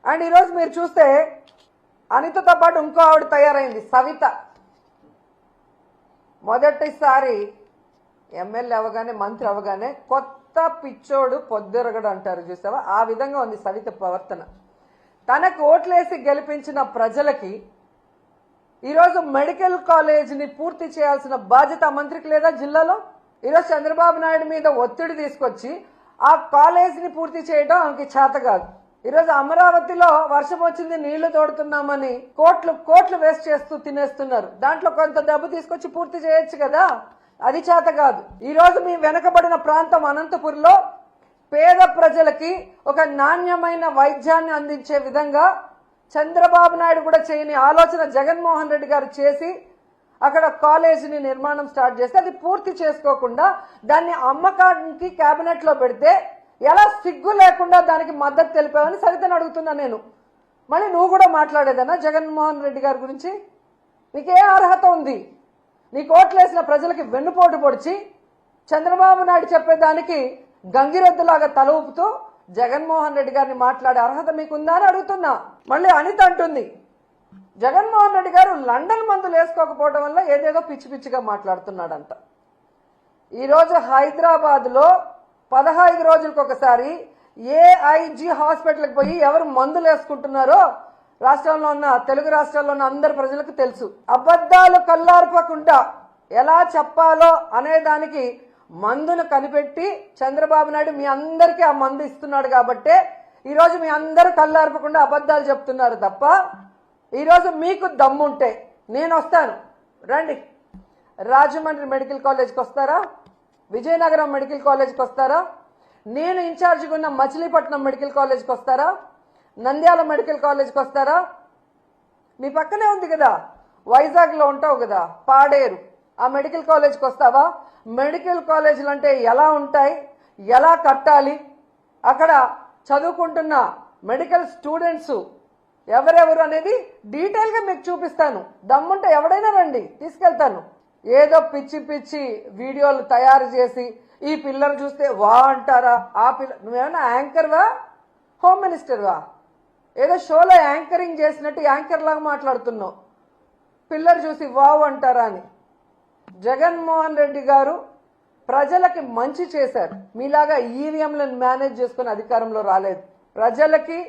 And ఈరోజు మీరు చూస్తే అనితతో పాటు ఇంకో ఆవిడ తయారైంది, సవిత. మొదటిసారి ఎమ్మెల్యే అవగానే, మంత్రి అవగానే కొత్త పిచ్చోడు పొద్దురగడు అంటారు చూసావా, ఆ విధంగా ఉంది సవిత ప్రవర్తన. తనకు ఓట్లేసి గెలిపించిన ప్రజలకి ఈరోజు మెడికల్ కాలేజీని పూర్తి చేయాల్సిన బాధ్యత మంత్రికి లేదా జిల్లాలో? ఈరోజు చంద్రబాబు నాయుడు మీద ఒత్తిడి తీసుకొచ్చి ఆ కాలేజీని పూర్తి చేయడం ఆమెకి చేత కాదు. ఈరోజు అమరావతిలో వర్షం వచ్చింది, నీళ్లు తోడుతున్నామని కోట్లు వేస్ట్ చేస్తూ తినేస్తున్నారు. దాంట్లో కొంత డబ్బు తీసుకొచ్చి పూర్తి చేయొచ్చు కదా, అది చేత కాదు. ఈరోజు మీ వెనకబడిన ప్రాంతం అనంతపురంలో పేద ప్రజలకి ఒక నాణ్యమైన వైద్యాన్ని అందించే విధంగా చంద్రబాబు నాయుడు కూడా చేయని ఆలోచన జగన్మోహన్ రెడ్డి గారు చేసి అక్కడ కాలేజీని నిర్మాణం స్టార్ట్ చేస్తే అది పూర్తి చేసుకోకుండా దాన్ని అమ్మకానికి కేబినెట్ లో పెడితే ఎలా సిగ్గు లేకుండా దానికి మద్దతు తెలిపావని సవితను అడుగుతున్నా నేను. మళ్ళీ నువ్వు కూడా మాట్లాడేదన్నా జగన్మోహన్ రెడ్డి గారి గురించి? నీకే అర్హత ఉంది? నీకు ఓట్లేసిన ప్రజలకి వెన్నుపోటు పొడిచి చంద్రబాబు నాయుడు చెప్పేదానికి గంగిరెద్దులాగా తల ఊపుతూ జగన్మోహన్ రెడ్డి గారిని మాట్లాడే అర్హత మీకుందా అని అడుగుతున్నా. మళ్ళీ అనిత అంటుంది జగన్మోహన్ రెడ్డి గారు లండన్ మందులు వేసుకోకపోవడం వల్ల ఏదేదో పిచ్చి పిచ్చిగా మాట్లాడుతున్నాడంట. ఈరోజు హైదరాబాద్ లో 15 రోజులకు ఒకసారి ఏఐజీ హాస్పిటల్కి పోయి ఎవరు మందులు వేసుకుంటున్నారో రాష్ట్రంలో ఉన్న, తెలుగు రాష్ట్రాల్లో ఉన్న అందరు ప్రజలకు తెలుసు. అబద్ధాలు కల్లార్పకుండా ఎలా చెప్పాలో అనే దానికి మందును కనిపెట్టి చంద్రబాబు నాయుడు మీ అందరికీ ఆ మందు ఇస్తున్నాడు కాబట్టే ఈరోజు మీ అందరూ కల్లార్పకుండా అబద్ధాలు చెప్తున్నారు తప్ప, ఈరోజు మీకు దమ్ముంటే నేను వస్తాను, రండి. రాజమండ్రి మెడికల్ కాలేజ్కి వస్తారా? విజయనగరం మెడికల్ కాలేజ్కి వస్తారా? నేను ఇన్ఛార్జిగా ఉన్న మచిలీపట్నం మెడికల్ కాలేజ్కి వస్తారా? నంద్యాల మెడికల్ కాలేజ్కి వస్తారా? మీ పక్కనే ఉంది కదా, వైజాగ్లో ఉంటావు కదా, పాడేరు, ఆ మెడికల్ కాలేజ్కి వస్తావా? మెడికల్ కాలేజీలు అంటే ఎలా ఉంటాయి, ఎలా కట్టాలి, అక్కడ చదువుకుంటున్న మెడికల్ స్టూడెంట్స్ ఎవరెవరు అనేది డీటెయిల్గా మీకు చూపిస్తాను. దమ్ముంటే ఎవడైనా రండి, తీసుకెళ్తాను. ఏదో పిచ్చి పిచ్చి వీడియోలు తయారు చేసి ఈ పిల్లలు చూస్తే వా అంటారా? ఆ నువ్వేమన్నా యాంకర్వా, హోమ్ మినిస్టర్వా? ఏదో షోలో యాంకరింగ్ చేసినట్టు యాంకర్ లాగా మాట్లాడుతున్నావు. పిల్లలు చూసి వావ్ అంటారా అని. జగన్మోహన్ రెడ్డి గారు ప్రజలకి మంచి చేశారు. మీలాగా ఈవీఎంలను మేనేజ్ చేసుకుని అధికారంలో రాలేదు. ప్రజలకి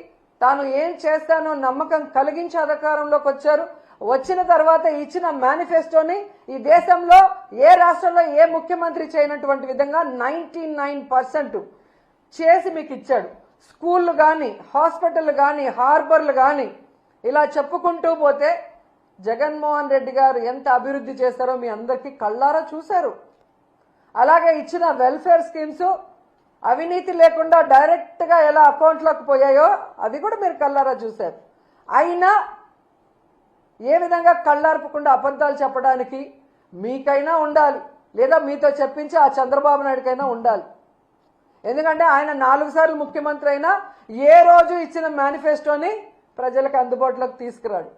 తాను ఏం చేస్తానో నమ్మకం కలిగించి అధికారంలోకి వచ్చారు. వచ్చిన తర్వాత ఇచ్చిన మేనిఫెస్టోని ఈ దేశంలో ఏ రాష్ట్రంలో ఏ ముఖ్యమంత్రి చేయనటువంటి విధంగా 99% చేసి మీకు ఇచ్చాడు. స్కూళ్ళు కానీ, హాస్పిటల్ కానీ, హార్బర్లు కానీ, ఇలా చెప్పుకుంటూ పోతే జగన్మోహన్ రెడ్డి గారు ఎంత అభివృద్ధి చేశారో మీ అందరికీ కళ్ళారా చూశారు. అలాగే ఇచ్చిన వెల్ఫేర్ స్కీమ్స్ అవినీతి లేకుండా డైరెక్ట్గా ఎలా అకౌంట్లోకి పోయాయో అది కూడా మీరు కళ్ళారా చూశారు. అయినా ఏ విధంగా కళ్ళార్పకుండా అబద్ధాలు చెప్పడానికి మీకైనా ఉండాలి, లేదా మీతో చెప్పించి ఆ చంద్రబాబు నాయుడుకైనా ఉండాలి. ఎందుకంటే ఆయన 4 సార్లు ముఖ్యమంత్రి అయినా ఏ రోజు ఇచ్చిన మేనిఫెస్టోని ప్రజలకు అందుబాటులోకి తీసుకురాడు.